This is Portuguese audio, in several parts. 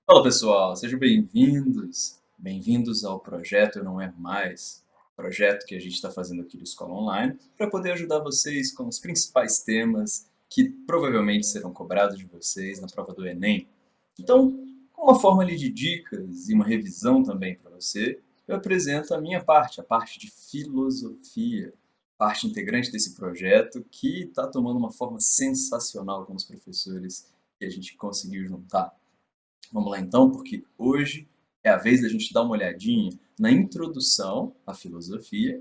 Fala pessoal, sejam bem-vindos. Bem-vindos ao projeto Eu Não Erro Mais, projeto que a gente está fazendo aqui do Escola Online para poder ajudar vocês com os principais temas que provavelmente serão cobrados de vocês na prova do Enem. Então, com uma forma ali de dicas e uma revisão também para você, eu apresento a minha parte, a parte de filosofia, parte integrante desse projeto que está tomando uma forma sensacional com os professores que a gente conseguiu juntar. Vamos lá então, porque hoje é a vez da gente dar uma olhadinha na introdução à filosofia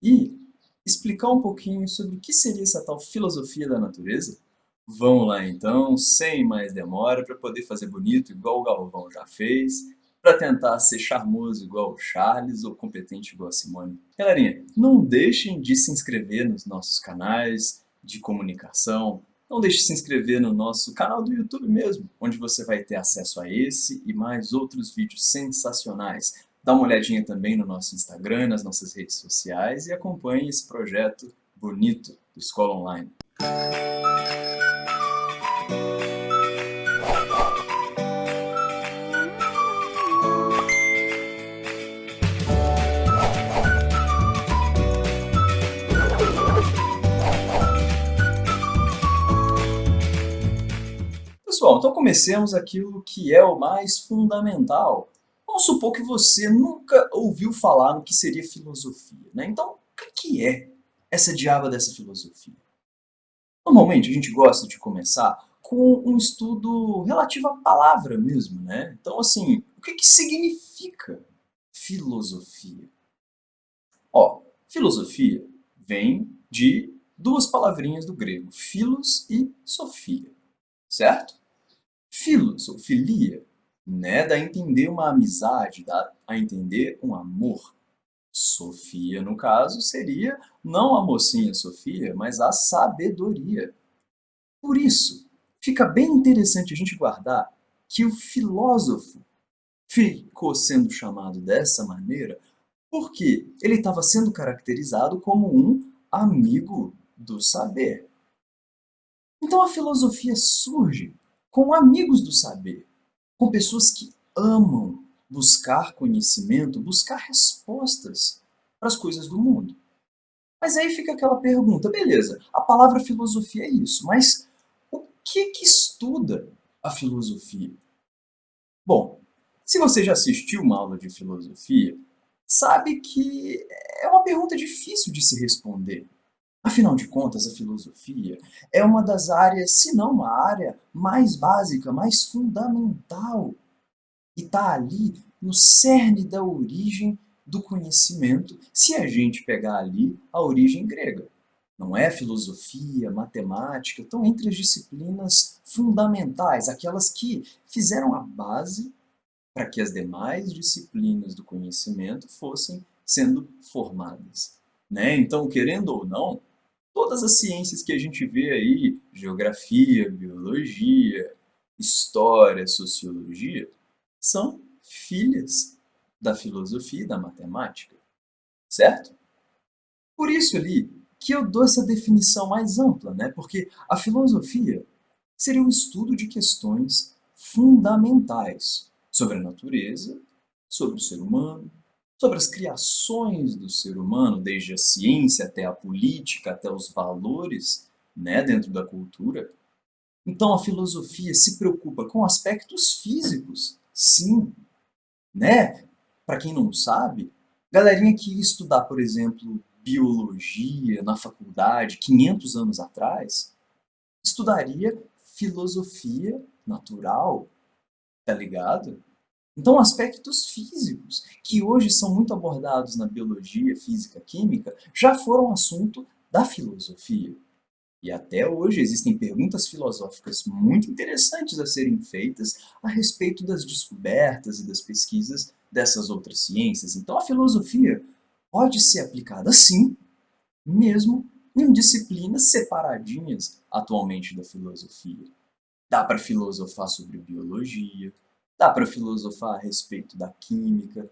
e explicar um pouquinho sobre o que seria essa tal filosofia da natureza. Vamos lá então, sem mais demora, para poder fazer bonito igual o Galvão já fez, para tentar ser charmoso igual o Charles ou competente igual a Simone. Galerinha, não deixem de se inscrever nos nossos canais de comunicação, não deixe de se inscrever no nosso canal do YouTube mesmo, onde você vai ter acesso a esse e mais outros vídeos sensacionais. Dá uma olhadinha também no nosso Instagram, nas nossas redes sociais e acompanhe esse projeto bonito do Escola Online. Pessoal, então comecemos aquilo que é o mais fundamental. Vamos supor que você nunca ouviu falar no que seria filosofia, né? Então, o que é essa diaba dessa filosofia? Normalmente a gente gosta de começar com um estudo relativo à palavra mesmo, né? Então, assim, o que significa filosofia? Ó, filosofia vem de duas palavrinhas do grego, philos e sofia, certo? Philos, ou filia, né, dá a entender uma amizade, dá a entender um amor. Sofia, no caso, seria não a mocinha Sofia, mas a sabedoria. Por isso, fica bem interessante a gente guardar que o filósofo ficou sendo chamado dessa maneira porque ele estava sendo caracterizado como um amigo do saber. Então a filosofia surge com amigos do saber, com pessoas que amam buscar conhecimento, buscar respostas para as coisas do mundo. Mas aí fica aquela pergunta, beleza, a palavra filosofia é isso, mas o que estuda a filosofia? Bom, se você já assistiu uma aula de filosofia, sabe que é uma pergunta difícil de se responder. Afinal de contas, a filosofia é uma das áreas, se não a área mais básica, mais fundamental, e está ali no cerne da origem do conhecimento, se a gente pegar ali a origem grega. Não é filosofia, matemática, estão entre as disciplinas fundamentais, aquelas que fizeram a base para que as demais disciplinas do conhecimento fossem sendo formadas. Né? Então, querendo ou não, todas as ciências que a gente vê aí, geografia, biologia, história, sociologia, são filhas da filosofia e da matemática, certo? Por isso ali que eu dou essa definição mais ampla, né? Porque a filosofia seria o estudo de questões fundamentais sobre a natureza, sobre o ser humano, sobre as criações do ser humano, desde a ciência até a política, até os valores, né, dentro da cultura. Então a filosofia se preocupa com aspectos físicos, sim, né? Para quem não sabe, galerinha que ia estudar, por exemplo, biologia na faculdade 500 anos atrás, estudaria filosofia natural, tá ligado? Então, aspectos físicos, que hoje são muito abordados na biologia, física, química, já foram assunto da filosofia. E até hoje existem perguntas filosóficas muito interessantes a serem feitas a respeito das descobertas e das pesquisas dessas outras ciências. Então, a filosofia pode ser aplicada sim, mesmo em disciplinas separadinhas atualmente da filosofia. Dá para filosofar sobre biologia, dá para filosofar a respeito da química.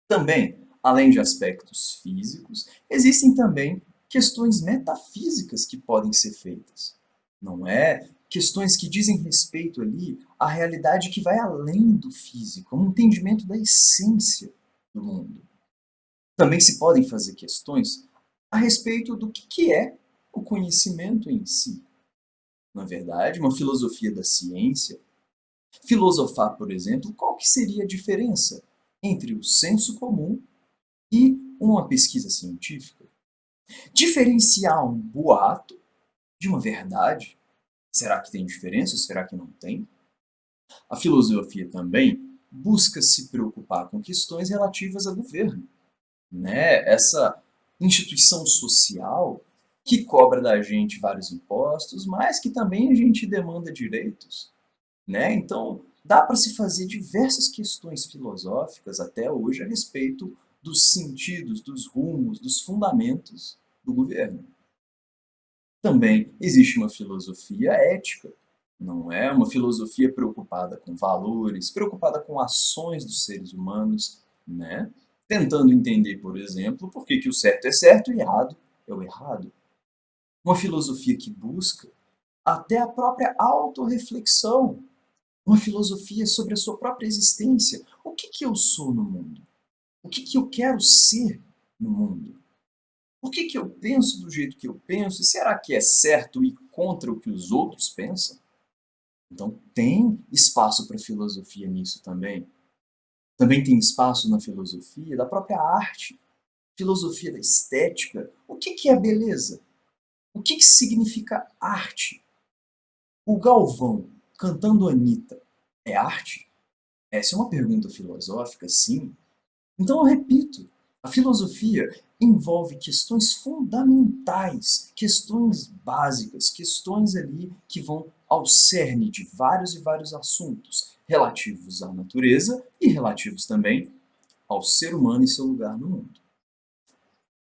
Também, além de aspectos físicos, existem também questões metafísicas que podem ser feitas. Não é? questões que dizem respeito ali à realidade que vai além do físico, um entendimento da essência do mundo. Também se podem fazer questões a respeito do que é o conhecimento em si. Na verdade, uma filosofia da ciência, filosofar, por exemplo, qual que seria a diferença entre o senso comum e uma pesquisa científica? Diferenciar um boato de uma verdade? Será que tem diferença? Será que não tem? A filosofia também busca se preocupar com questões relativas a governo, né? Essa instituição social que cobra da gente vários impostos, mas que também a gente demanda direitos, né? Então, dá para se fazer diversas questões filosóficas até hoje a respeito dos sentidos, dos rumos, dos fundamentos do governo. Também existe uma filosofia ética, não é? Uma filosofia preocupada com valores, preocupada com ações dos seres humanos, né? Tentando entender, por exemplo, por que que o certo é certo e o errado é o errado. Uma filosofia que busca até a própria autorreflexão, uma filosofia sobre a sua própria existência. O que que eu sou no mundo? O que que eu quero ser no mundo? Por que que eu penso do jeito que eu penso? E será que é certo ir contra o que os outros pensam? Então tem espaço para filosofia nisso também. Também tem espaço na filosofia da própria arte, filosofia da estética. O que que é beleza? O que que significa arte? O Galvão cantando Anitta é arte? Essa é uma pergunta filosófica, sim. Então eu repito, a filosofia envolve questões fundamentais, questões básicas, questões ali que vão ao cerne de vários e vários assuntos relativos à natureza e relativos também ao ser humano e seu lugar no mundo.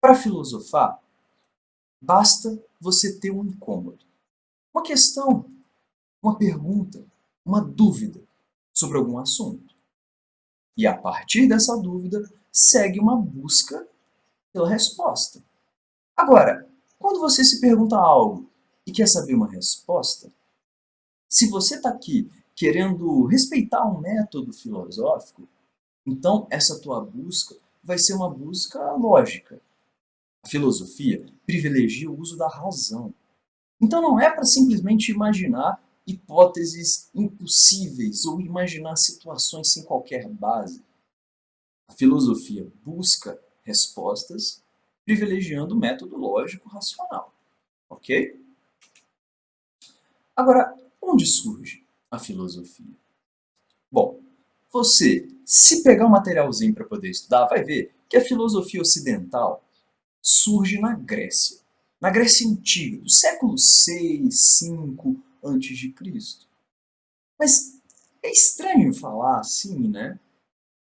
Para filosofar, basta você ter um incômodo, uma questão, uma pergunta, uma dúvida sobre algum assunto. E a partir dessa dúvida, segue uma busca pela resposta. Agora, quando você se pergunta algo e quer saber uma resposta, se você está aqui querendo respeitar um método filosófico, então essa tua busca vai ser uma busca lógica. A filosofia privilegia o uso da razão. Então não é para simplesmente imaginar hipóteses impossíveis ou imaginar situações sem qualquer base. A filosofia busca respostas privilegiando o método lógico racional, ok? Agora, onde surge a filosofia? Bom, você, se pegar um materialzinho para poder estudar, vai ver que a filosofia ocidental surge na Grécia Antiga, do século 6, 5 antes de Cristo. Mas é estranho falar assim, né?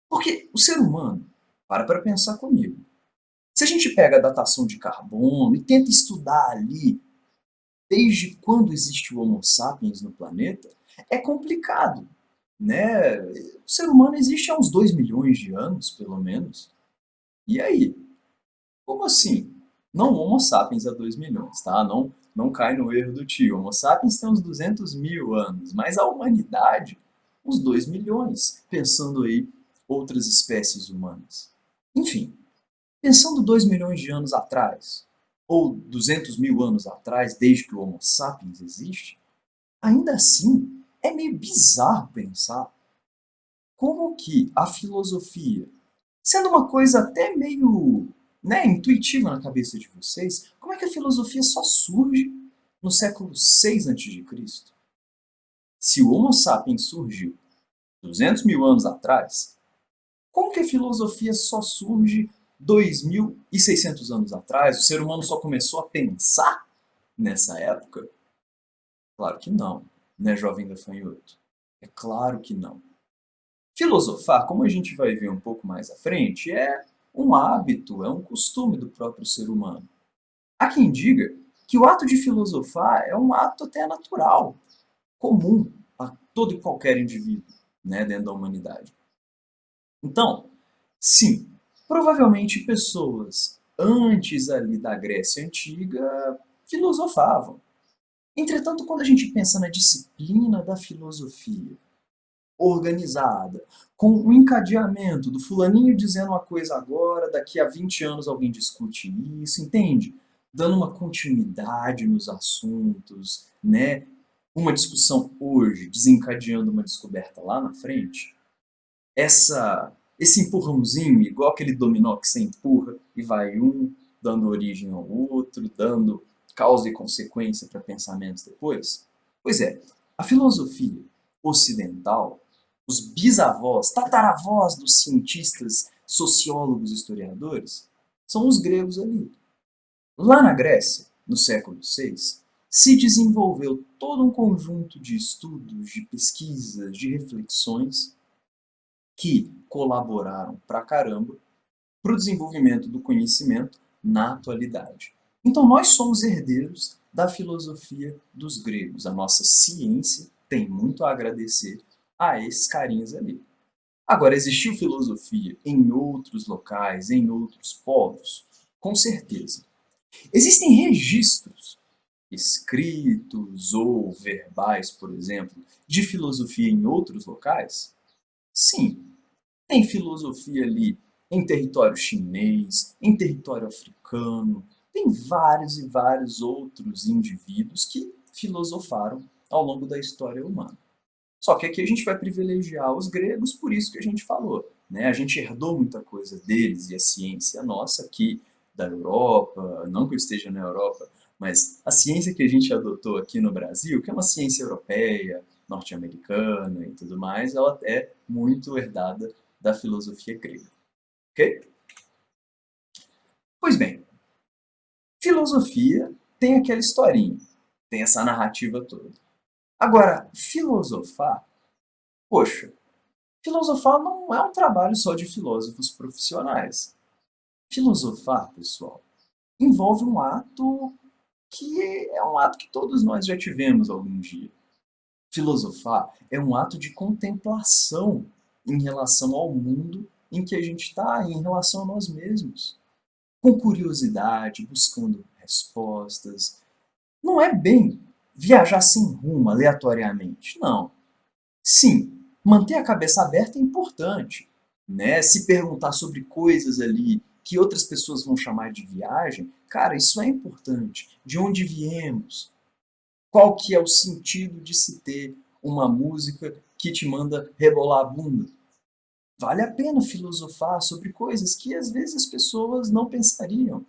Porque o ser humano, para pensar comigo, se a gente pega a datação de carbono e tenta estudar ali desde quando existe o Homo sapiens no planeta, é complicado, né? O ser humano existe há uns 2 milhões de anos, pelo menos. E aí? Como assim? Não Homo sapiens há 2 milhões, tá? Não cai no erro do tio. Homo sapiens tem uns 200 mil anos, mas a humanidade, uns 2 milhões, pensando aí outras espécies humanas. Enfim, pensando 2 milhões de anos atrás, ou 200 mil anos atrás, desde que o Homo sapiens existe, ainda assim é meio bizarro pensar como que a filosofia, sendo uma coisa até meio, né, intuitiva na cabeça de vocês, como é que a filosofia só surge no século 6 a.C.? Se o Homo sapiens surgiu 200 mil anos atrás, como que a filosofia só surge 2.600 anos atrás? O ser humano só começou a pensar nessa época? Claro que não, né, jovem gafanhoto? É claro que não. Filosofar, como a gente vai ver um pouco mais à frente, é um hábito, é um costume do próprio ser humano. Há quem diga que o ato de filosofar é um ato até natural, comum a todo e qualquer indivíduo, né, dentro da humanidade. Então, sim, provavelmente pessoas antes ali da Grécia Antiga filosofavam. Entretanto, quando a gente pensa na disciplina da filosofia, organizada, com o encadeamento do fulaninho dizendo uma coisa agora, daqui a 20 anos alguém discute isso, entende? Dando uma continuidade nos assuntos, né? Uma discussão hoje, desencadeando uma descoberta lá na frente, esse empurrãozinho, igual aquele dominó que você empurra e vai um dando origem ao outro, dando causa e consequência para pensamentos depois. Pois é, a filosofia ocidental, os bisavós, tataravós dos cientistas, sociólogos, historiadores, são os gregos ali. Lá na Grécia, no século VI, se desenvolveu todo um conjunto de estudos, de pesquisas, de reflexões que colaboraram pra caramba para o desenvolvimento do conhecimento na atualidade. Então nós somos herdeiros da filosofia dos gregos. A nossa ciência tem muito a agradecer a esses carinhas ali. Agora, existiu filosofia em outros locais, em outros povos? Com certeza. Existem registros escritos ou verbais, por exemplo, de filosofia em outros locais? Sim, tem filosofia ali em território chinês, em território africano, tem vários e vários outros indivíduos que filosofaram ao longo da história humana. Só que aqui a gente vai privilegiar os gregos, por isso que a gente falou, né? A gente herdou muita coisa deles e a ciência nossa aqui da Europa, não que eu esteja na Europa, mas a ciência que a gente adotou aqui no Brasil, que é uma ciência europeia, norte-americana e tudo mais, ela é muito herdada da filosofia grega, ok? Pois bem, filosofia tem aquela historinha, tem essa narrativa toda. Agora, filosofar, poxa, filosofar não é um trabalho só de filósofos profissionais. Filosofar, pessoal, envolve um ato que é um ato que todos nós já tivemos algum dia. Filosofar é um ato de contemplação em relação ao mundo em que a gente está, em relação a nós mesmos. Com curiosidade, buscando respostas. Não é bem viajar sem rumo, aleatoriamente, não. Sim, manter a cabeça aberta é importante, né? Se perguntar sobre coisas ali que outras pessoas vão chamar de viagem, cara, isso é importante. De onde viemos? Qual que é o sentido de se ter uma música que te manda rebolar a bunda? Vale a pena filosofar sobre coisas que às vezes as pessoas não pensariam.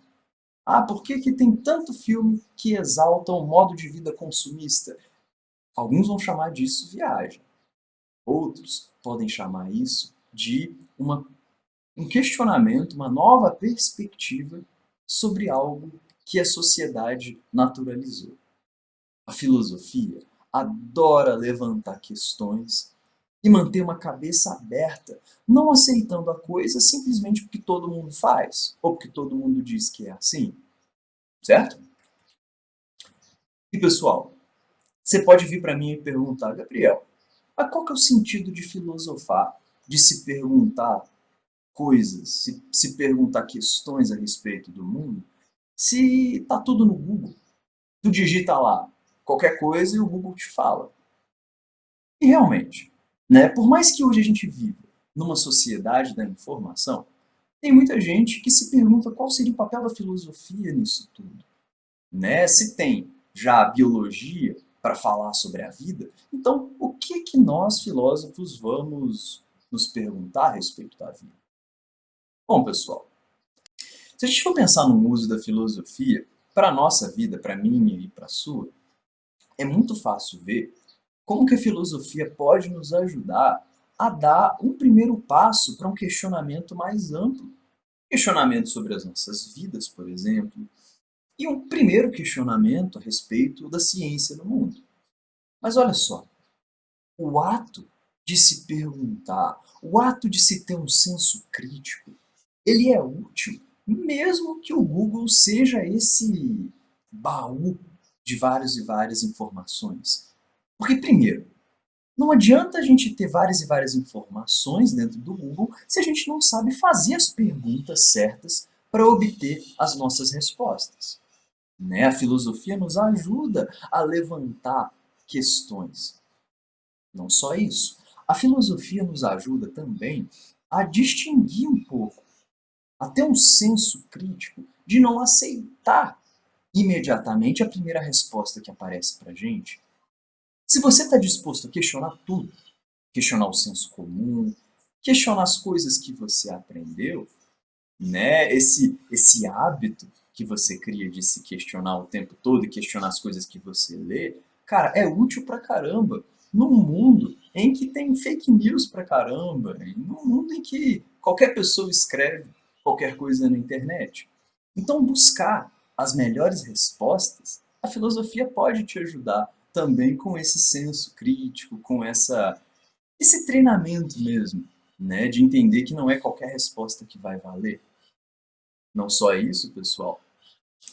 Ah, por que que tem tanto filme que exalta o modo de vida consumista? Alguns vão chamar disso viagem. Outros podem chamar isso de um questionamento, uma nova perspectiva sobre algo que a sociedade naturalizou. A filosofia adora levantar questões e manter uma cabeça aberta, não aceitando a coisa simplesmente porque todo mundo faz, ou porque todo mundo diz que é assim, certo? E pessoal, você pode vir para mim e perguntar, Gabriel, mas qual que é o sentido de filosofar, de se perguntar coisas, se perguntar questões a respeito do mundo, se tá tudo no Google? Tu digita lá qualquer coisa e o Google te fala. E realmente, né, por mais que hoje a gente viva numa sociedade da informação, tem muita gente que se pergunta qual seria o papel da filosofia nisso tudo, né? Se tem já a biologia para falar sobre a vida, então o que que nós filósofos vamos nos perguntar a respeito da vida? Bom, pessoal, se a gente for pensar no uso da filosofia para a nossa vida, para a minha e para a sua, é muito fácil ver como que a filosofia pode nos ajudar a dar um primeiro passo para um questionamento mais amplo. Questionamento sobre as nossas vidas, por exemplo, e um primeiro questionamento a respeito da ciência no mundo. Mas olha só, o ato de se perguntar, o ato de se ter um senso crítico, ele é útil, mesmo que o Google seja esse baú de várias e várias informações. Porque, primeiro, não adianta a gente ter várias e várias informações dentro do Google se a gente não sabe fazer as perguntas certas para obter as nossas respostas. né? A filosofia nos ajuda a levantar questões. Não só isso. A filosofia nos ajuda também a distinguir um pouco, a ter um senso crítico de não aceitar imediatamente a primeira resposta que aparece para a gente. Se você está disposto a questionar tudo, questionar o senso comum, questionar as coisas que você aprendeu, né? Esse hábito que você cria de se questionar o tempo todo e questionar as coisas que você lê, cara, é útil pra caramba. Num mundo em que tem fake news pra caramba, num mundo em que qualquer pessoa escreve qualquer coisa na internet. Então, buscar as melhores respostas, a filosofia pode te ajudar também com esse senso crítico, com esse treinamento mesmo, né, de entender que não é qualquer resposta que vai valer. Não só isso, pessoal,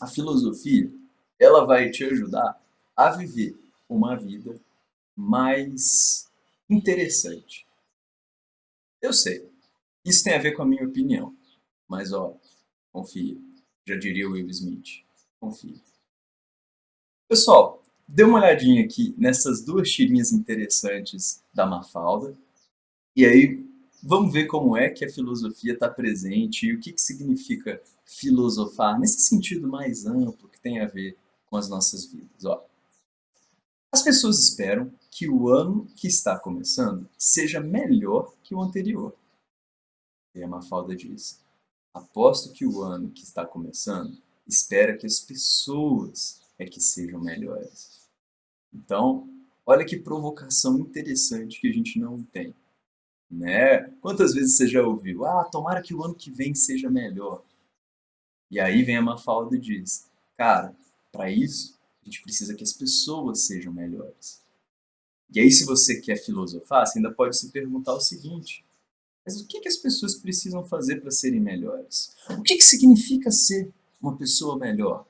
a filosofia, ela vai te ajudar a viver uma vida mais interessante. Eu sei, isso tem a ver com a minha opinião, mas ó, confia. Já diria o Will Smith, confia. Pessoal, dê uma olhadinha aqui nessas duas tirinhas interessantes da Mafalda. E aí, vamos ver como é que a filosofia está presente e o que significa filosofar nesse sentido mais amplo que tem a ver com as nossas vidas. Ó, as pessoas esperam que o ano que está começando seja melhor que o anterior. E a Mafalda diz: aposto que o ano que está começando espera que as pessoas é que sejam melhores. Então, olha que provocação interessante que a gente não tem. Né? Quantas vezes você já ouviu? Ah, tomara que o ano que vem seja melhor. E aí vem a Mafalda e diz: cara, para isso, a gente precisa que as pessoas sejam melhores. E aí, se você quer filosofar, você ainda pode se perguntar o seguinte: mas o que as pessoas precisam fazer para serem melhores? O que significa ser uma pessoa melhor?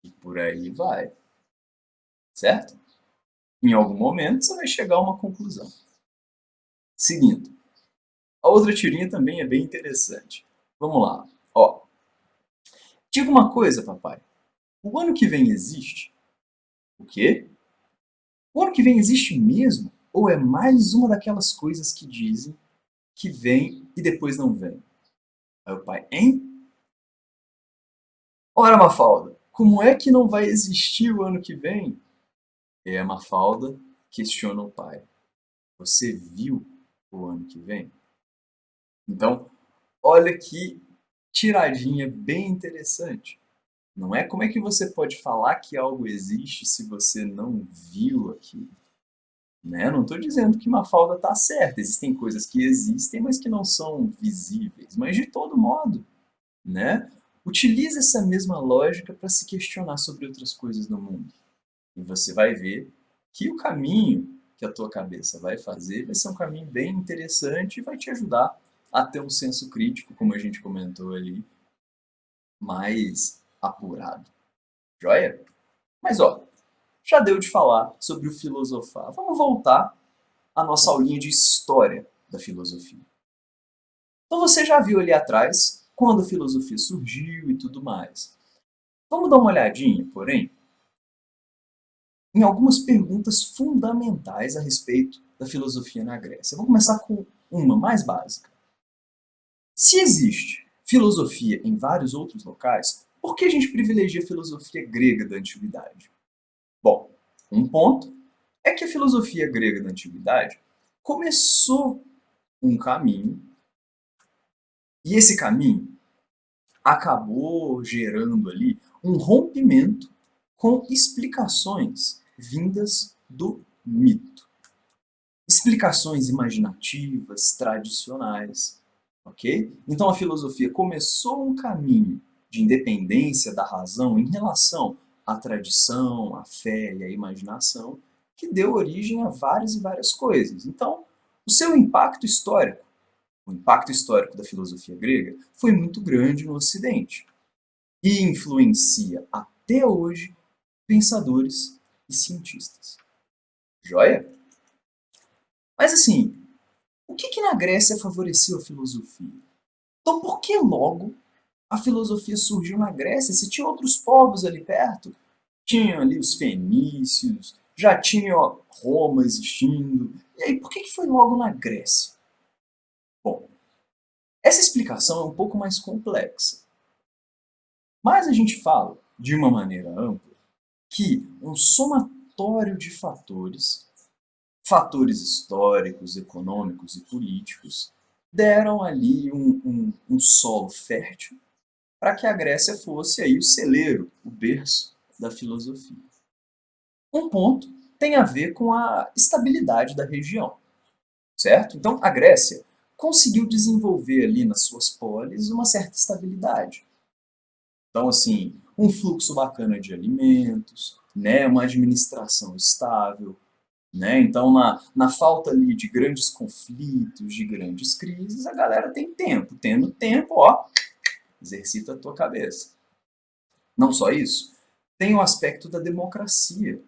E por aí vai, certo? Em algum momento você vai chegar a uma conclusão. Seguindo, a outra tirinha também é bem interessante. Vamos lá. Ó, diga uma coisa, papai. O ano que vem existe? O quê? O ano que vem existe mesmo? Ou é mais uma daquelas coisas que dizem que vem e depois não vem? Aí o pai, hein? Ora, Mafalda, como é que não vai existir o ano que vem? E a Mafalda questiona o pai. Você viu o ano que vem? Então, olha que tiradinha bem interessante. Não é como é que você pode falar que algo existe se você não viu aquilo? Né? Não estou dizendo que Mafalda está certa. Existem coisas que existem, mas que não são visíveis. Mas de todo modo, né? Utilize essa mesma lógica para se questionar sobre outras coisas no mundo. E você vai ver que o caminho que a tua cabeça vai fazer vai ser um caminho bem interessante e vai te ajudar a ter um senso crítico, como a gente comentou ali, mais apurado. Joia? Mas ó, já deu de falar sobre o filosofar. Vamos voltar à nossa aulinha de história da filosofia. Então você já viu ali atrás quando a filosofia surgiu e tudo mais. Vamos dar uma olhadinha, porém, em algumas perguntas fundamentais a respeito da filosofia na Grécia. Vou começar com uma mais básica. Se existe filosofia em vários outros locais, por que a gente privilegia a filosofia grega da antiguidade? Bom, um ponto é que a filosofia grega da antiguidade começou um caminho e esse caminho acabou gerando ali um rompimento com explicações vindas do mito. Explicações imaginativas, tradicionais, ok? Então a filosofia começou um caminho de independência da razão em relação à tradição, à fé e à imaginação, que deu origem a várias e várias coisas. Então, o seu impacto histórico, o impacto histórico da filosofia grega, foi muito grande no Ocidente e influencia até hoje pensadores e cientistas. Joia? Mas assim, o que na Grécia favoreceu a filosofia? Então por que logo a filosofia surgiu na Grécia, se tinha outros povos ali perto, tinha ali os fenícios, já tinha Roma existindo. E aí, por que foi logo na Grécia? Bom, essa explicação é um pouco mais complexa, mas a gente fala, de uma maneira ampla, que um somatório de fatores históricos, econômicos e políticos, deram ali um solo fértil para que a Grécia fosse aí o celeiro, o berço da filosofia. Um ponto tem a ver com a estabilidade da região, certo? Então, a Grécia conseguiu desenvolver ali nas suas polis uma certa estabilidade. Então, assim, um fluxo bacana de alimentos, né, uma administração estável, né? Então, na falta ali de grandes conflitos, de grandes crises, a galera tem tempo. Tendo tempo, ó, exercita a tua cabeça. Não só isso, tem o aspecto da democracia.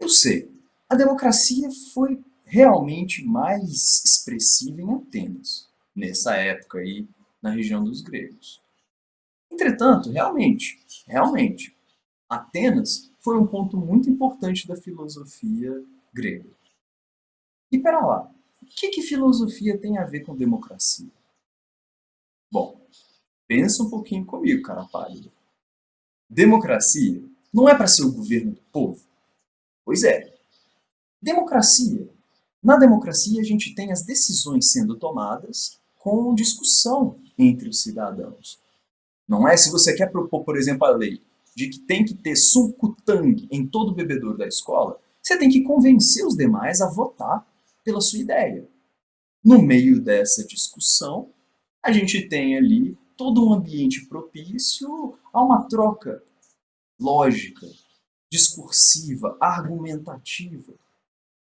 Eu sei, a democracia foi realmente mais expressiva em Atenas, nessa época aí, na região dos gregos. Entretanto, realmente, Atenas foi um ponto muito importante da filosofia grega. E pera lá, o que filosofia tem a ver com democracia? Bom, pensa um pouquinho comigo, cara pálido. Democracia não é para ser o governo do povo? Pois é. Democracia. Na democracia, a gente tem as decisões sendo tomadas com discussão entre os cidadãos. Não é? Se você quer propor, por exemplo, a lei de que tem que ter suco-tangue em todo bebedouro da escola, você tem que convencer os demais a votar pela sua ideia. No meio dessa discussão, a gente tem ali todo um ambiente propício a uma troca lógica, discursiva, argumentativa.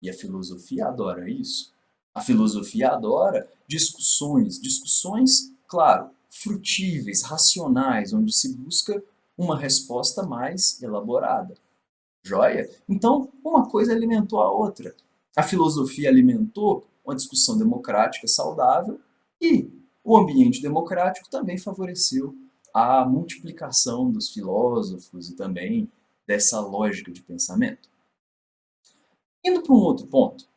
E a filosofia adora isso. A filosofia adora discussões, claro, frutíveis, racionais, onde se busca uma resposta mais elaborada. Joia? Então, uma coisa alimentou a outra. A filosofia alimentou uma discussão democrática saudável e o ambiente democrático também favoreceu a multiplicação dos filósofos e também dessa lógica de pensamento. Indo para um outro ponto,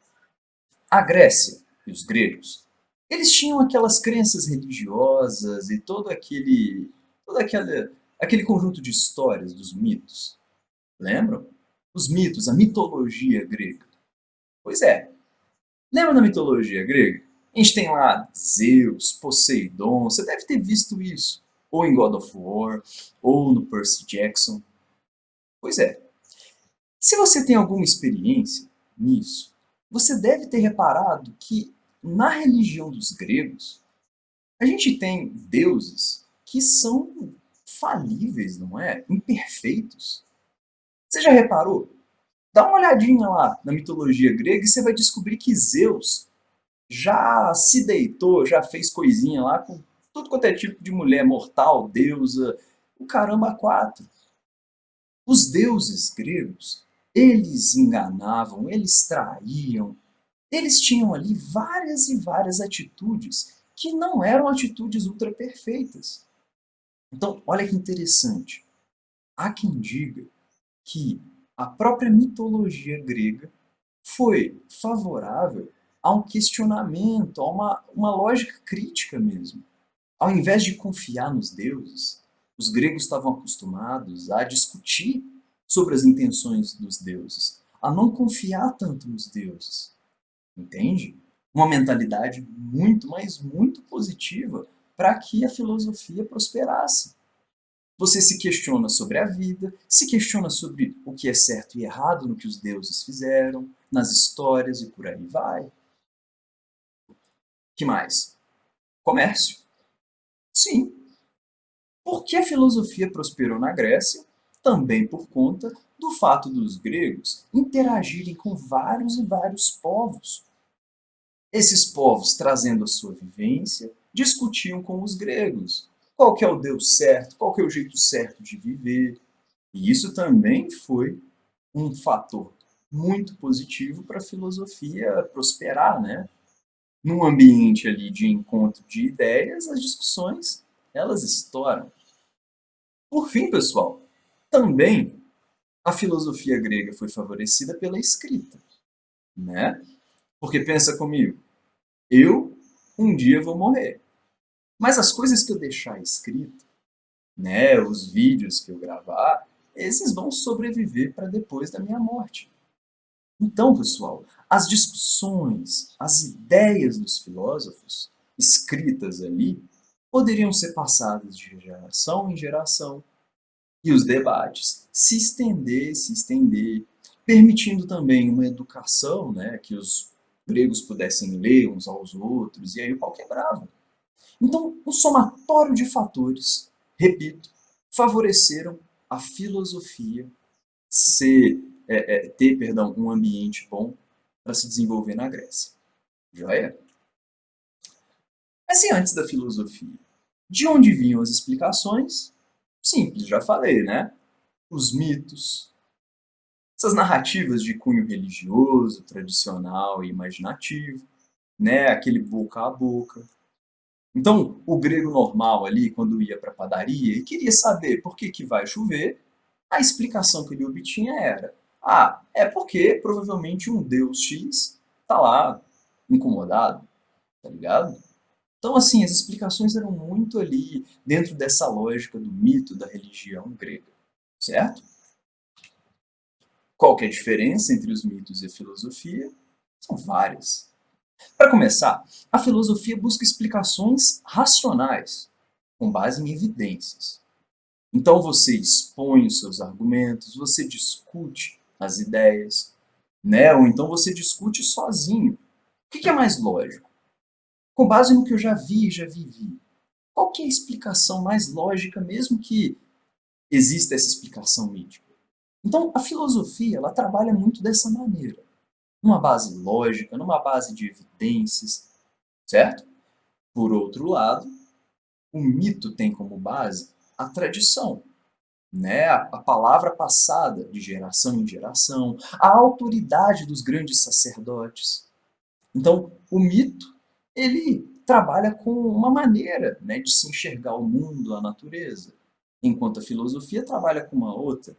a Grécia e os gregos, eles tinham aquelas crenças religiosas e aquele conjunto de histórias dos mitos. Lembram? Os mitos, a mitologia grega. Pois é. Lembra da mitologia grega? A gente tem lá Zeus, Poseidon, você deve ter visto isso. Ou em God of War, ou no Percy Jackson. Pois é. Se você tem alguma experiência nisso, você deve ter reparado que na religião dos gregos, a gente tem deuses que são falíveis, não é? Imperfeitos. Você já reparou? Dá uma olhadinha lá na mitologia grega e você vai descobrir que Zeus já se deitou, já fez coisinha lá com tudo quanto é tipo de mulher mortal, deusa, o caramba quatro. Os deuses gregos, eles enganavam, eles traíam, eles tinham ali várias e várias atitudes que não eram atitudes ultra perfeitas. Então, olha que interessante. Há quem diga que a própria mitologia grega foi favorável a um questionamento, a uma lógica crítica mesmo. Ao invés de confiar nos deuses, os gregos estavam acostumados a discutir sobre as intenções dos deuses, a não confiar tanto nos deuses. Entende? Uma mentalidade muito, mas muito positiva para que a filosofia prosperasse. Você se questiona sobre a vida, se questiona sobre o que é certo e errado no que os deuses fizeram, nas histórias e por aí vai. Que mais? Comércio. Sim. Por que a filosofia prosperou na Grécia? Também por conta do fato dos gregos interagirem com vários e vários povos. Esses povos, trazendo a sua vivência, discutiam com os gregos. Qual que é o Deus certo? Qual que é o jeito certo de viver? E isso também foi um fator muito positivo para a filosofia prosperar, né? Num ambiente ali de encontro de ideias, as discussões, elas estouram. Por fim, pessoal, também a filosofia grega foi favorecida pela escrita, né? Porque pensa comigo, eu um dia vou morrer, mas as coisas que eu deixar escrito, né, os vídeos que eu gravar, esses vão sobreviver para depois da minha morte. Então, pessoal, as discussões, as ideias dos filósofos escritas ali poderiam ser passadas de geração em geração e os debates se estender, permitindo também uma educação, né, que os gregos pudessem ler uns aos outros, e aí o pau quebrava. Então, um somatório de fatores, repito, favoreceram a filosofia ter, perdão, um ambiente bom para se desenvolver na Grécia. Joia? Mas e antes da filosofia? De onde vinham as explicações? Simples, já falei, né? Os mitos, essas narrativas de cunho religioso, tradicional e imaginativo, né? Aquele boca a boca. Então, o grego normal ali, quando ia para a padaria e queria saber por que vai chover, a explicação que ele obtinha era: ah, é porque provavelmente um deus X está lá incomodado, tá ligado? Então, assim, as explicações eram muito ali dentro dessa lógica do mito da religião grega, certo? Qual que é a diferença entre os mitos e a filosofia? São várias. Para começar, a filosofia busca explicações racionais, com base em evidências. Então você expõe os seus argumentos, você discute as ideias, né? Ou então você discute sozinho. O que é mais lógico? Com base no que eu já vi e já vivi. Qual que é a explicação mais lógica, mesmo que exista essa explicação mítica? Então, a filosofia, ela trabalha muito dessa maneira. Numa base lógica, numa base de evidências, certo? Por outro lado, o mito tem como base a tradição, né? A palavra passada de geração em geração, a autoridade dos grandes sacerdotes. Então, o mito, ele trabalha com uma maneira, né, de se enxergar o mundo, a natureza, enquanto a filosofia trabalha com uma outra,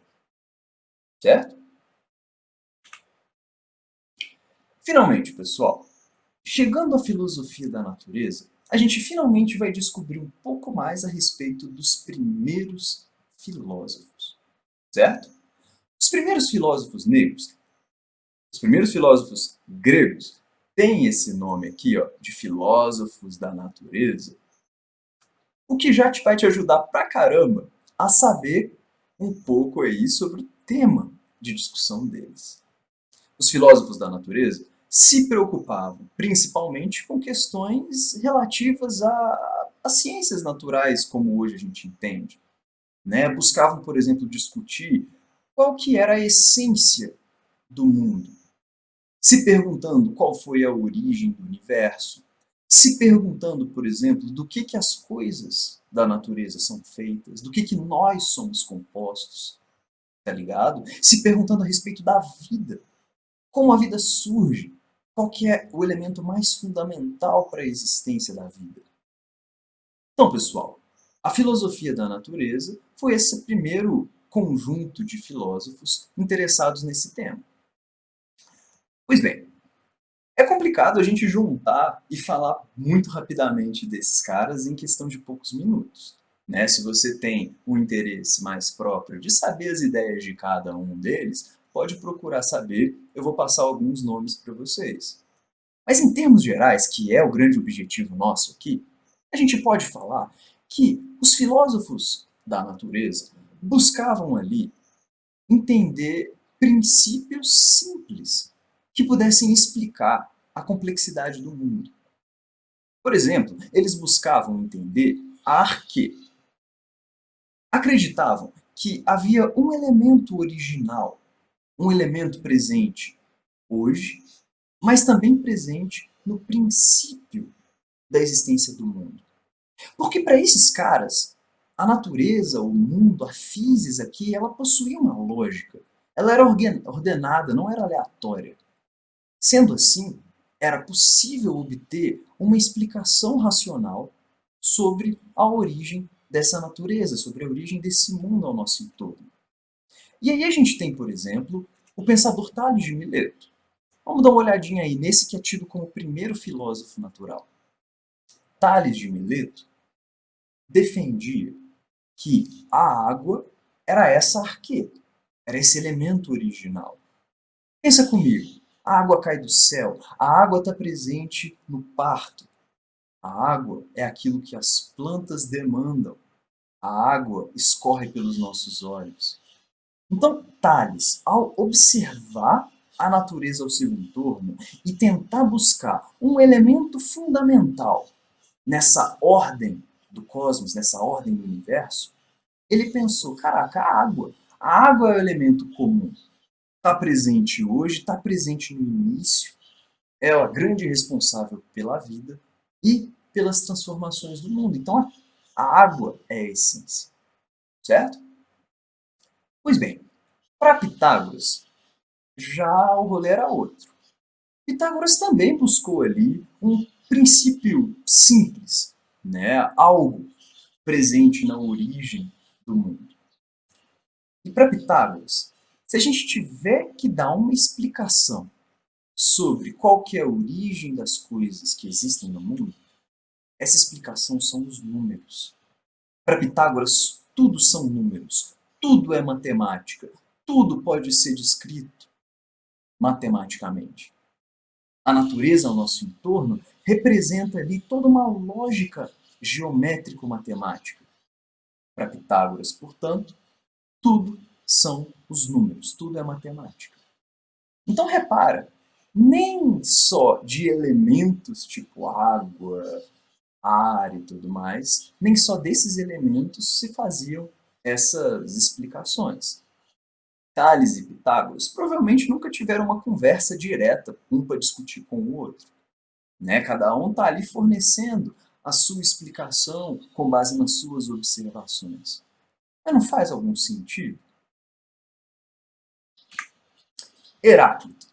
certo? Finalmente, pessoal, chegando à filosofia da natureza, a gente finalmente vai descobrir um pouco mais a respeito dos primeiros filósofos, certo? Os primeiros filósofos negros, os primeiros filósofos gregos, têm esse nome aqui, ó, de filósofos da natureza, o que já vai te ajudar pra caramba a saber um pouco aí sobre o tema de discussão deles. Os filósofos da natureza se preocupavam principalmente com questões relativas às ciências naturais, como hoje a gente entende, né? Buscavam, por exemplo, discutir qual que era a essência do mundo, se perguntando qual foi a origem do universo, se perguntando, por exemplo, do que as coisas da natureza são feitas, do que nós somos compostos, tá ligado? Se perguntando a respeito da vida, como a vida surge, qual que é o elemento mais fundamental para a existência da vida. Então, pessoal, a filosofia da natureza foi esse primeiro conjunto de filósofos interessados nesse tema. Pois bem, é complicado a gente juntar e falar muito rapidamente desses caras em questão de poucos minutos, né? Se você tem um interesse mais próprio de saber as ideias de cada um deles, pode procurar saber, eu vou passar alguns nomes para vocês. Mas em termos gerais, que é o grande objetivo nosso aqui, a gente pode falar que os filósofos da natureza buscavam ali entender princípios simples que pudessem explicar a complexidade do mundo. Por exemplo, eles buscavam entender a arquê. Acreditavam que havia um elemento original, um elemento presente hoje, mas também presente no princípio da existência do mundo. Porque para esses caras, a natureza, o mundo, a physis aqui, ela possuía uma lógica. Ela era ordenada, não era aleatória. Sendo assim, era possível obter uma explicação racional sobre a origem dessa natureza, sobre a origem desse mundo ao nosso entorno. E aí a gente tem, por exemplo, o pensador Tales de Mileto. Vamos dar uma olhadinha aí nesse que é tido como o primeiro filósofo natural. Tales de Mileto defendia que a água era essa arquê, era esse elemento original. Pensa comigo, a água cai do céu, a água está presente no parto. A água é aquilo que as plantas demandam. A água escorre pelos nossos olhos. Então, Tales, ao observar a natureza ao seu entorno e tentar buscar um elemento fundamental nessa ordem do cosmos, nessa ordem do universo, ele pensou, caraca, a água. A água é o elemento comum. Está presente hoje, está presente no início, é a grande responsável pela vida e pelas transformações do mundo. Então, a água é a essência, certo? Pois bem, para Pitágoras, já o rolê era outro. Pitágoras também buscou ali um princípio simples, né? Algo presente na origem do mundo. E para Pitágoras, se a gente tiver que dar uma explicação sobre qual que é a origem das coisas que existem no mundo, essa explicação são os números. Para Pitágoras, tudo são números, tudo é matemática, tudo pode ser descrito matematicamente. A natureza ao nosso entorno representa ali toda uma lógica geométrico-matemática. Para Pitágoras, portanto, tudo são os números, tudo é matemática. Então repara, nem só de elementos tipo água, ar e tudo mais, nem só desses elementos se faziam essas explicações. Tales e Pitágoras provavelmente nunca tiveram uma conversa direta, um para discutir com o outro. Né? Cada um está ali fornecendo a sua explicação com base nas suas observações. Mas não faz algum sentido? Heráclito.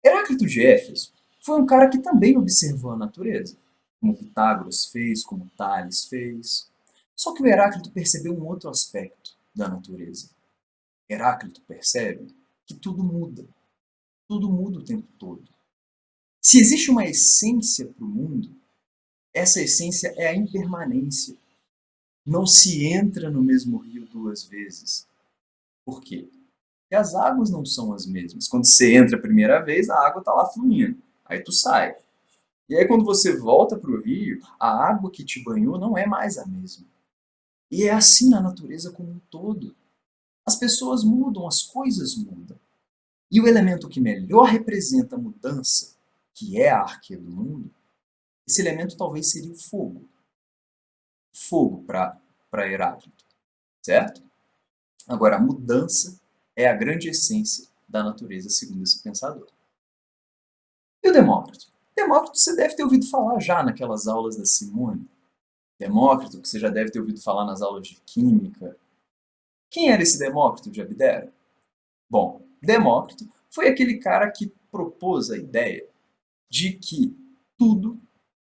Heráclito de Éfeso foi um cara que também observou a natureza, como Pitágoras fez, como Tales fez. Só que o Heráclito percebeu um outro aspecto da natureza. Heráclito percebe que tudo muda o tempo todo. Se existe uma essência para o mundo, essa essência é a impermanência. Não se entra no mesmo rio duas vezes. Por quê? Porque as águas não são as mesmas. Quando você entra a primeira vez, a água está lá fluindo. Aí tu sai. E aí quando você volta para o rio, a água que te banhou não é mais a mesma. E é assim na natureza como um todo. As pessoas mudam, as coisas mudam. E o elemento que melhor representa a mudança, que é a arquê do mundo, esse elemento talvez seria o fogo. Fogo para Heráclito, certo? Agora, a mudança é a grande essência da natureza, segundo esse pensador. E o Demócrito? Demócrito você deve ter ouvido falar já naquelas aulas da Simone. Demócrito, que você já deve ter ouvido falar nas aulas de Química. Quem era esse Demócrito de Abdera? Bom, Demócrito foi aquele cara que propôs a ideia de que tudo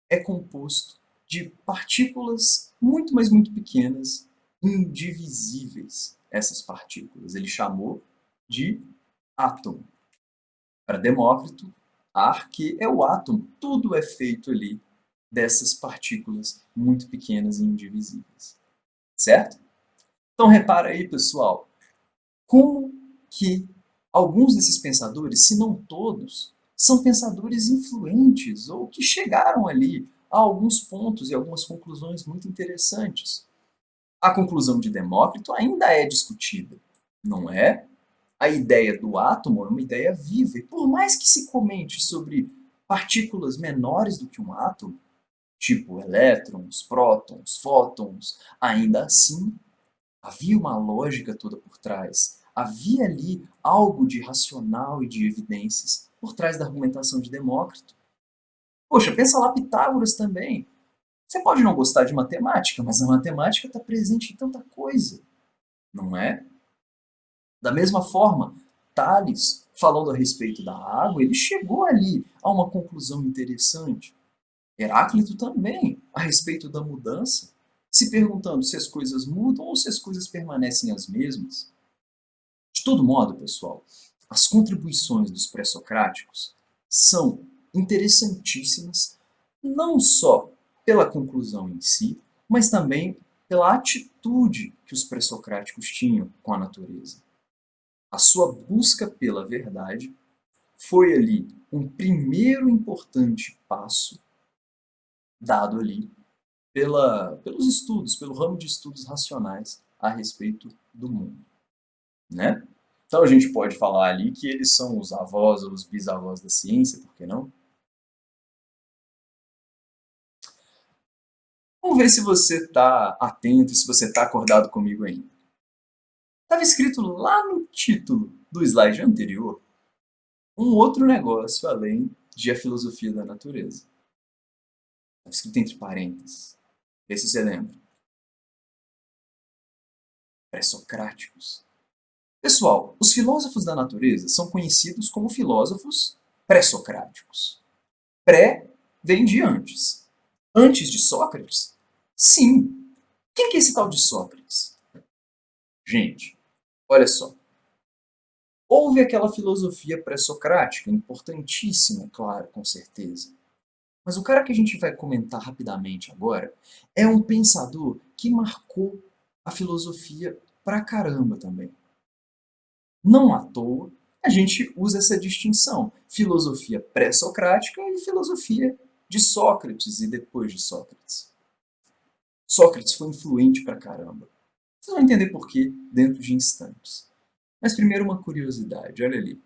é composto de partículas muito, mas muito pequenas, indivisíveis, essas partículas. Ele chamou de átomo. Para Demócrito, a arquê é o átomo. Tudo é feito ali dessas partículas muito pequenas e indivisíveis. Certo? Então repara aí, pessoal, como que alguns desses pensadores, se não todos, são pensadores influentes ou que chegaram ali a alguns pontos e algumas conclusões muito interessantes. A conclusão de Demócrito ainda é discutida, não é? A ideia do átomo é uma ideia viva, e por mais que se comente sobre partículas menores do que um átomo, tipo elétrons, prótons, fótons, ainda assim havia uma lógica toda por trás. Havia ali algo de racional e de evidências por trás da argumentação de Demócrito. Poxa, pensa lá Pitágoras também. Você pode não gostar de matemática, mas a matemática está presente em tanta coisa, não é? Da mesma forma, Tales, falando a respeito da água, ele chegou ali a uma conclusão interessante. Heráclito também, a respeito da mudança, se perguntando se as coisas mudam ou se as coisas permanecem as mesmas. De todo modo, pessoal, as contribuições dos pré-socráticos são interessantíssimas, não só pela conclusão em si, mas também pela atitude que os pré-socráticos tinham com a natureza. A sua busca pela verdade foi ali um primeiro importante passo dado ali pelos estudos, pelo ramo de estudos racionais a respeito do mundo, né? Então a gente pode falar ali que eles são os avós ou os bisavós da ciência, por que não? Vamos ver se você está atento e se você está acordado comigo ainda. Estava escrito lá no título do slide anterior um outro negócio além de a filosofia da natureza. Estava escrito entre parênteses. Vê se você lembra. Pré-socráticos. Pessoal, os filósofos da natureza são conhecidos como filósofos pré-socráticos. Pré vem de antes. Antes de Sócrates? Sim. Quem que é esse tal de Sócrates? Gente, olha só. Houve aquela filosofia pré-socrática, importantíssima, claro, com certeza. Mas o cara que a gente vai comentar rapidamente agora é um pensador que marcou a filosofia pra caramba também. Não à toa, a gente usa essa distinção: filosofia pré-socrática e filosofia de Sócrates e depois de Sócrates. Sócrates foi influente pra caramba. Vocês vão entender por quê dentro de instantes. Mas primeiro uma curiosidade, olha ali.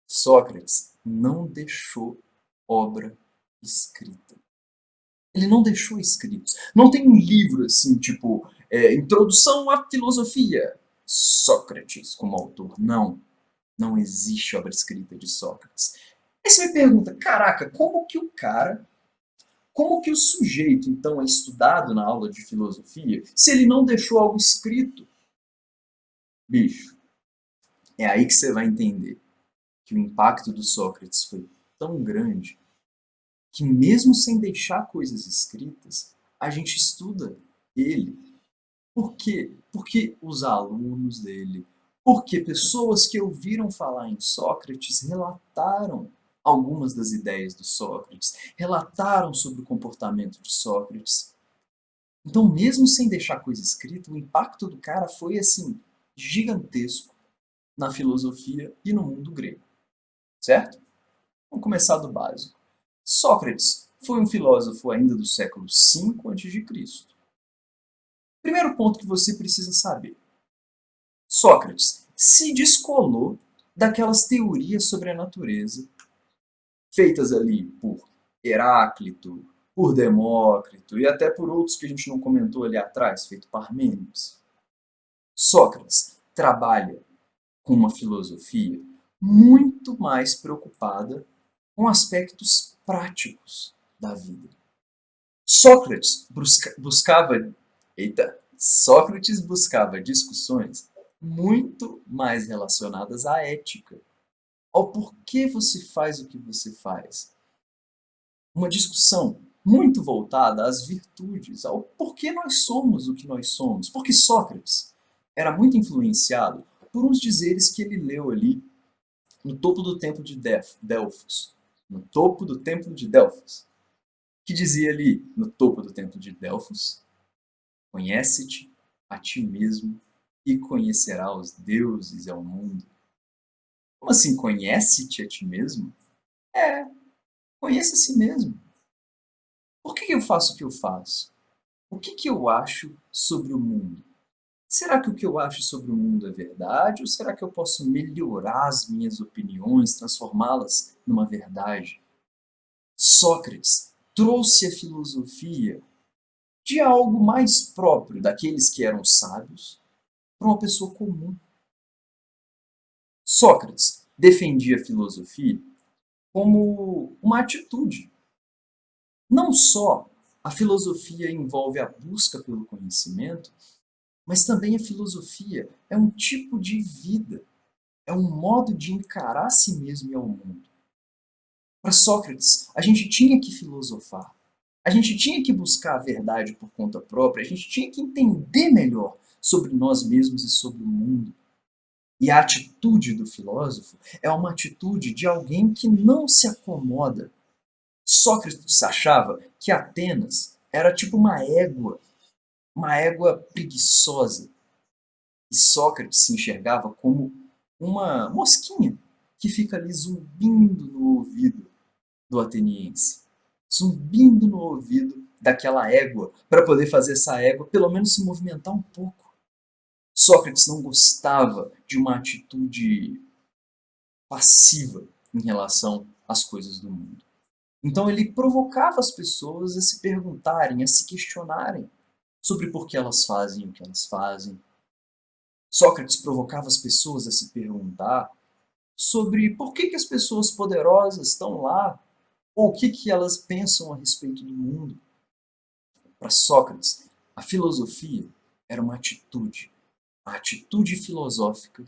Sócrates não deixou obra escrita. Ele não deixou escritos. Não tem um livro assim, tipo, Introdução à Filosofia, Sócrates como autor. Não. Não existe obra escrita de Sócrates. Aí você me pergunta, caraca, como que o sujeito então é estudado na aula de filosofia se ele não deixou algo escrito? Bicho, é aí que você vai entender que o impacto do Sócrates foi tão grande que mesmo sem deixar coisas escritas, a gente estuda ele. Por quê? Porque os alunos dele, porque pessoas que ouviram falar em Sócrates relataram algumas das ideias do Sócrates, relataram sobre o comportamento de Sócrates. Então, mesmo sem deixar coisa escrita, o impacto do cara foi assim gigantesco na filosofia e no mundo grego, certo? Vamos começar do básico. Sócrates foi um filósofo ainda do século V a.C. Primeiro ponto que você precisa saber. Sócrates se descolou daquelas teorias sobre a natureza feitas ali por Heráclito, por Demócrito e até por outros que a gente não comentou ali atrás, feito Parmênides. Sócrates trabalha com uma filosofia muito mais preocupada com aspectos práticos da vida. Sócrates Sócrates buscava discussões muito mais relacionadas à ética, ao porquê você faz o que você faz. Uma discussão muito voltada às virtudes, ao porquê nós somos o que nós somos. Porque Sócrates era muito influenciado por uns dizeres que ele leu ali no topo do templo de Delfos. No topo do templo de Delfos. Que dizia ali, no topo do templo de Delfos: conhece-te a ti mesmo e conhecerá os deuses e ao mundo. Como assim, conhece-te a ti mesmo? É, conheça a si mesmo. Por que eu faço o que eu faço? O que eu acho sobre o mundo? Será que o que eu acho sobre o mundo é verdade? Ou será que eu posso melhorar as minhas opiniões, transformá-las numa verdade? Sócrates trouxe a filosofia de algo mais próprio daqueles que eram sábios para uma pessoa comum. Sócrates defendia a filosofia como uma atitude. Não só a filosofia envolve a busca pelo conhecimento, mas também a filosofia é um tipo de vida, é um modo de encarar a si mesmo e ao mundo. Para Sócrates, a gente tinha que filosofar. A gente tinha que buscar a verdade por conta própria, a gente tinha que entender melhor sobre nós mesmos e sobre o mundo. E a atitude do filósofo é uma atitude de alguém que não se acomoda. Sócrates achava que Atenas era tipo uma égua preguiçosa. E Sócrates se enxergava como uma mosquinha que fica ali zumbindo no ouvido do ateniense, zumbindo no ouvido daquela égua, para poder fazer essa égua pelo menos se movimentar um pouco. Sócrates não gostava de uma atitude passiva em relação às coisas do mundo. Então ele provocava as pessoas a se perguntarem, a se questionarem sobre por que elas fazem o que elas fazem. Sócrates provocava as pessoas a se perguntar sobre por que as pessoas poderosas estão lá, ou o que elas pensam a respeito do mundo. Para Sócrates, a filosofia era uma atitude, a atitude filosófica,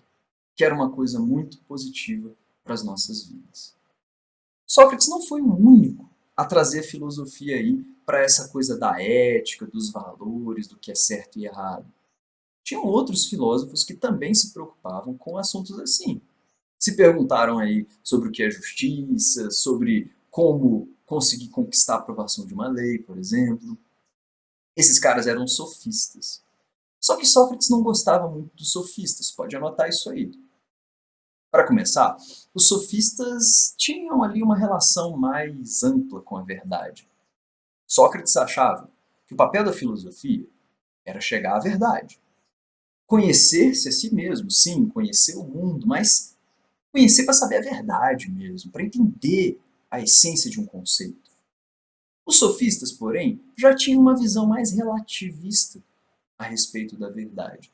que era uma coisa muito positiva para as nossas vidas. Sócrates não foi o único a trazer a filosofia aí para essa coisa da ética, dos valores, do que é certo e errado. Tinham outros filósofos que também se preocupavam com assuntos assim. Se perguntaram aí sobre o que é justiça, sobre como conseguir conquistar a aprovação de uma lei, por exemplo. Esses caras eram sofistas. Só que Sócrates não gostava muito dos sofistas, pode anotar isso aí. Para começar, os sofistas tinham ali uma relação mais ampla com a verdade. Sócrates achava que o papel da filosofia era chegar à verdade. Conhecer-se a si mesmo, sim, conhecer o mundo, mas conhecer para saber a verdade mesmo, para entender a essência de um conceito. Os sofistas, porém, já tinham uma visão mais relativista a respeito da verdade,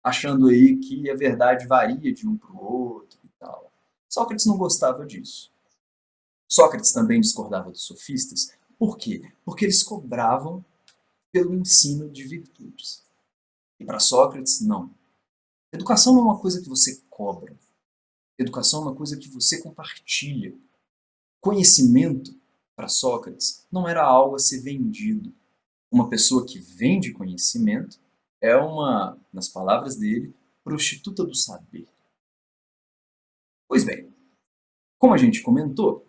achando aí que a verdade varia de um para o outro e tal. Sócrates não gostava disso. Sócrates também discordava dos sofistas. Por quê? Porque eles cobravam pelo ensino de virtudes. E para Sócrates, não. Educação não é uma coisa que você cobra. Educação é uma coisa que você compartilha. Conhecimento, para Sócrates, não era algo a ser vendido. Uma pessoa que vende conhecimento é uma, nas palavras dele, prostituta do saber. Pois bem, como a gente comentou,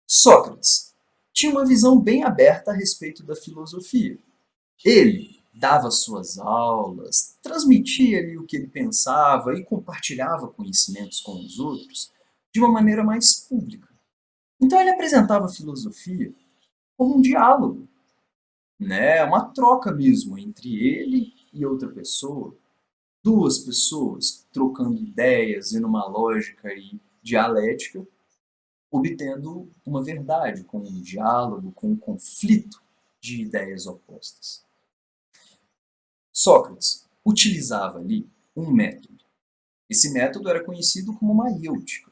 Sócrates tinha uma visão bem aberta a respeito da filosofia. Ele dava suas aulas, transmitia ali o que ele pensava e compartilhava conhecimentos com os outros de uma maneira mais pública. Então ele apresentava a filosofia como um diálogo, né? Uma troca mesmo entre ele e outra pessoa. Duas pessoas trocando ideias e numa lógica aí dialética, obtendo uma verdade, com um diálogo, com um conflito de ideias opostas. Sócrates utilizava ali um método. Esse método era conhecido como maiêutica.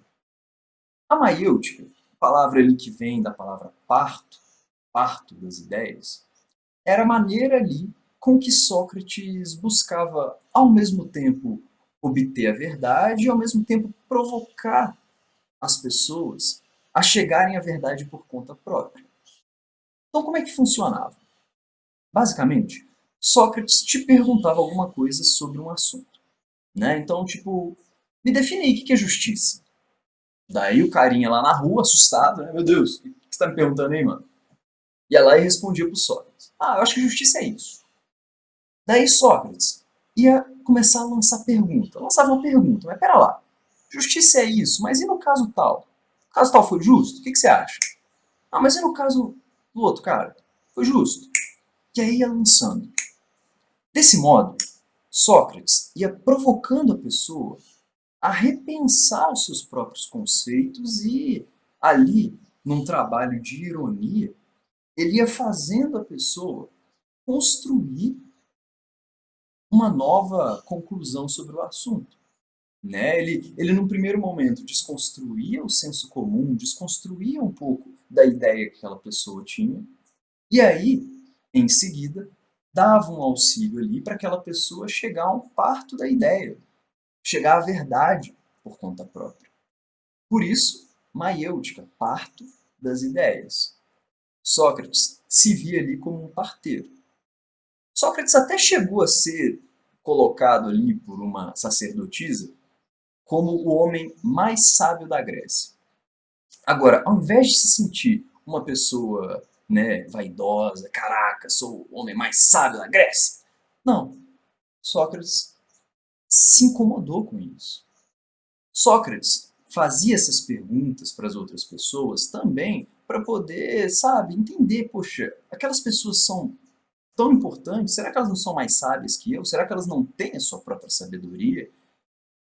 A maiêutica, palavra ali que vem da palavra parto, parto das ideias, era a maneira ali com que Sócrates buscava, ao mesmo tempo, obter a verdade e, ao mesmo tempo, provocar as pessoas a chegarem à verdade por conta própria. Então, como é que funcionava? Basicamente, Sócrates te perguntava alguma coisa sobre um assunto, né? Então, tipo, me define aí o que é justiça. Daí o carinha lá na rua, assustado, né? Meu Deus, o que você tá me perguntando aí, mano? Ia lá e respondia pro Sócrates. Ah, eu acho que justiça é isso. Daí Sócrates ia começar a lançar pergunta. Lançava uma pergunta, mas pera lá. Justiça é isso, mas e no caso tal? O caso tal foi justo? O que você acha? Ah, mas e no caso do outro cara? Foi justo? E aí ia lançando. Desse modo, Sócrates ia provocando a pessoa a repensar os seus próprios conceitos e ali, num trabalho de ironia, ele ia fazendo a pessoa construir uma nova conclusão sobre o assunto. Né? Ele, num primeiro momento, desconstruía o senso comum, desconstruía um pouco da ideia que aquela pessoa tinha, e aí, em seguida, dava um auxílio ali para aquela pessoa chegar a um parto da ideia, chegar à verdade por conta própria. Por isso, maiêutica, parto das ideias. Sócrates se via ali como um parteiro. Sócrates até chegou a ser colocado ali por uma sacerdotisa como o homem mais sábio da Grécia. Agora, ao invés de se sentir uma pessoa, né, vaidosa, caraca, sou o homem mais sábio da Grécia, não, Sócrates se incomodou com isso. Sócrates fazia essas perguntas para as outras pessoas também para poder, sabe, entender, poxa, aquelas pessoas são tão importantes, será que elas não são mais sábias que eu? Será que elas não têm a sua própria sabedoria?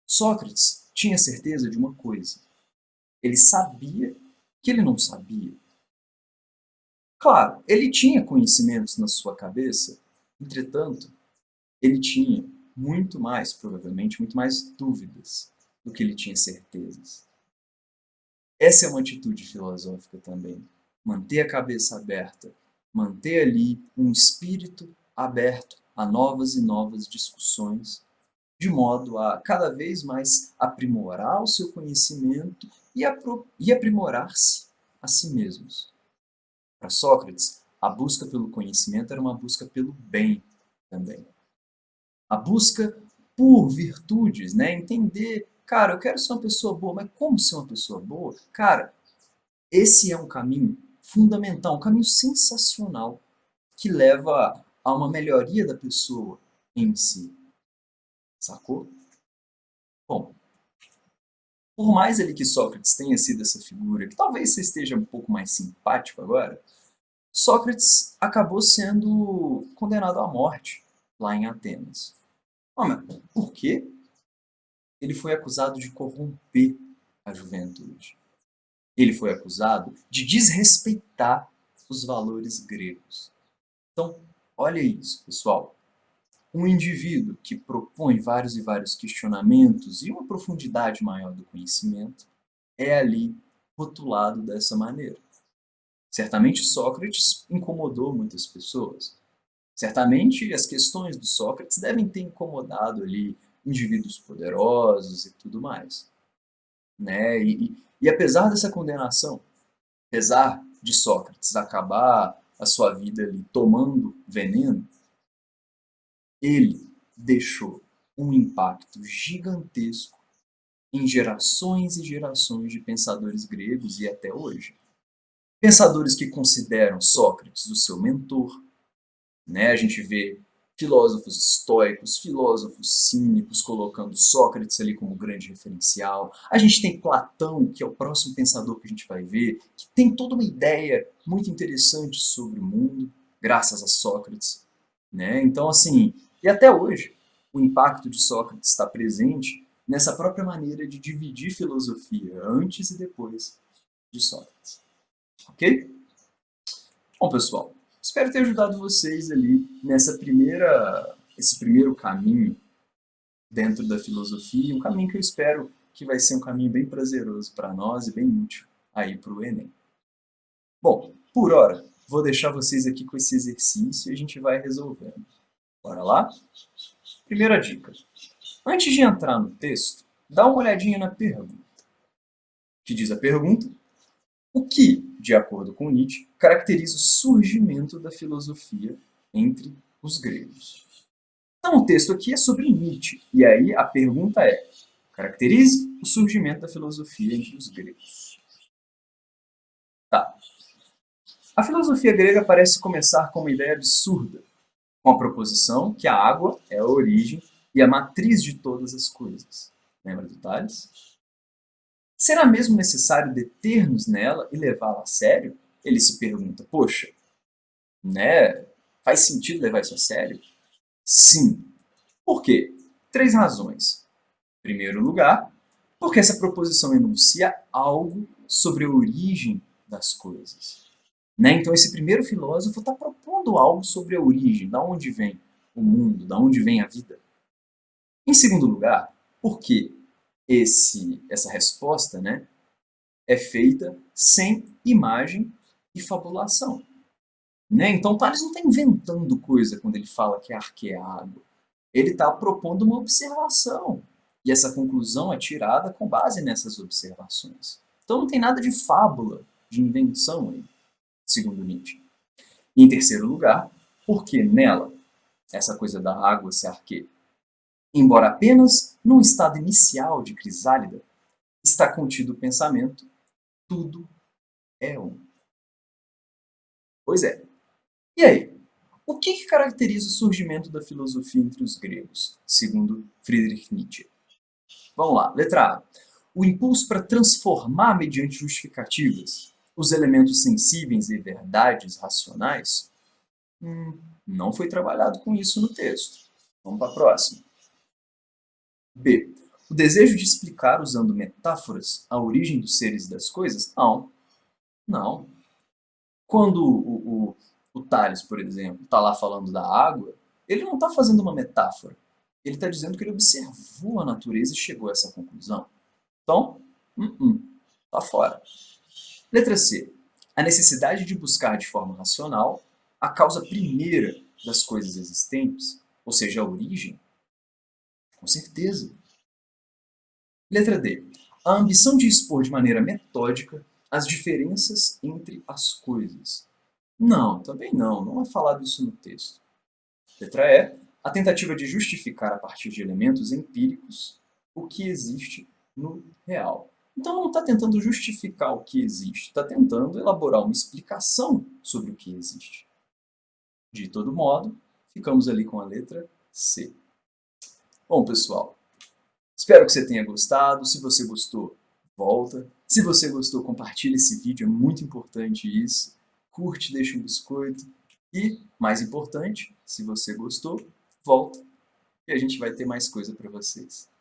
Sócrates tinha certeza de uma coisa. Ele sabia que ele não sabia. Claro, ele tinha conhecimentos na sua cabeça, entretanto, ele tinha muito mais, provavelmente, muito mais dúvidas do que ele tinha certezas. Essa é uma atitude filosófica também. Manter a cabeça aberta, manter ali um espírito aberto a novas e novas discussões, de modo a cada vez mais aprimorar o seu conhecimento e aprimorar-se a si mesmos. Para Sócrates, a busca pelo conhecimento era uma busca pelo bem também. A busca por virtudes, né? Entender, cara, eu quero ser uma pessoa boa, mas como ser uma pessoa boa? Cara, esse é um caminho fundamental, um caminho sensacional que leva a uma melhoria da pessoa em si. Sacou? Bom, por mais ali que Sócrates tenha sido essa figura, que talvez você esteja um pouco mais simpático agora, Sócrates acabou sendo condenado à morte lá em Atenas. Ah, mas por quê? Ele foi acusado de corromper a juventude. Ele foi acusado de desrespeitar os valores gregos. Então, olha isso, pessoal. Um indivíduo que propõe vários e vários questionamentos e uma profundidade maior do conhecimento é ali rotulado dessa maneira. Certamente Sócrates incomodou muitas pessoas. Certamente as questões do Sócrates devem ter incomodado ali indivíduos poderosos e tudo mais. Né? E apesar dessa condenação, apesar de Sócrates acabar a sua vida ali tomando veneno, ele deixou um impacto gigantesco em gerações e gerações de pensadores gregos e até hoje. Pensadores que consideram Sócrates o seu mentor, né? A gente vê filósofos estoicos, filósofos cínicos colocando Sócrates ali como grande referencial. A gente tem Platão, que é o próximo pensador que a gente vai ver, que tem toda uma ideia muito interessante sobre o mundo, graças a Sócrates, né? Então, assim, e até hoje, o impacto de Sócrates está presente nessa própria maneira de dividir filosofia, antes e depois de Sócrates. Ok? Bom, pessoal, espero ter ajudado vocês ali esse primeiro caminho dentro da filosofia, um caminho que eu espero que vai ser um caminho bem prazeroso para nós e bem útil aí para o Enem. Bom, por hora, vou deixar vocês aqui com esse exercício e a gente vai resolvendo. Bora lá? Primeira dica. Antes de entrar no texto, dá uma olhadinha na pergunta. Que diz a pergunta: o que, de acordo com Nietzsche, caracteriza o surgimento da filosofia entre os gregos? Então, o texto aqui é sobre Nietzsche, e aí a pergunta é: caracterize o surgimento da filosofia entre os gregos. Tá. A filosofia grega parece começar com uma ideia absurda, com a proposição que a água é a origem e a matriz de todas as coisas. Lembra do Tales? Será mesmo necessário deter-nos nela e levá-la a sério? Ele se pergunta, poxa, né? Faz sentido levar isso a sério? Sim. Por quê? Três razões. Em primeiro lugar, porque essa proposição enuncia algo sobre a origem das coisas. Né? Então esse primeiro filósofo está propondo algo sobre a origem, da onde vem o mundo, da onde vem a vida. Em segundo lugar, porque essa resposta, né, é feita sem imagem e fabulação. Né? Então Tales não está inventando coisa quando ele fala que é arqueado. Ele está propondo uma observação. E essa conclusão é tirada com base nessas observações. Então não tem nada de fábula de invenção, aí, segundo Nietzsche. E, em terceiro lugar, porque nela, essa coisa da água se arquê, embora apenas num estado inicial de crisálida, está contido o pensamento, tudo é um. Pois é. E aí? O que caracteriza o surgimento da filosofia entre os gregos, segundo Friedrich Nietzsche? Vamos lá. Letra A. O impulso para transformar mediante justificativas os elementos sensíveis e verdades racionais? Não foi trabalhado com isso no texto. Vamos para a próxima. B. O desejo de explicar usando metáforas a origem dos seres e das coisas? Não. Não. Quando o Tales, por exemplo, está lá falando da água, ele não está fazendo uma metáfora. Ele está dizendo que ele observou a natureza e chegou a essa conclusão. Então, está fora. Letra C. A necessidade de buscar de forma racional a causa primeira das coisas existentes, ou seja, a origem? Com certeza. Letra D. A ambição de expor de maneira metódica as diferenças entre as coisas. Não, também não. Não é falado isso no texto. Letra E. A tentativa de justificar a partir de elementos empíricos o que existe no real. Então não está tentando justificar o que existe, está tentando elaborar uma explicação sobre o que existe. De todo modo, ficamos ali com a letra C. Bom, pessoal, espero que você tenha gostado. Se você gostou, volta. Se você gostou, compartilha esse vídeo, é muito importante isso. Curte, deixa um biscoito. E, mais importante, se você gostou, volta. E a gente vai ter mais coisa para vocês.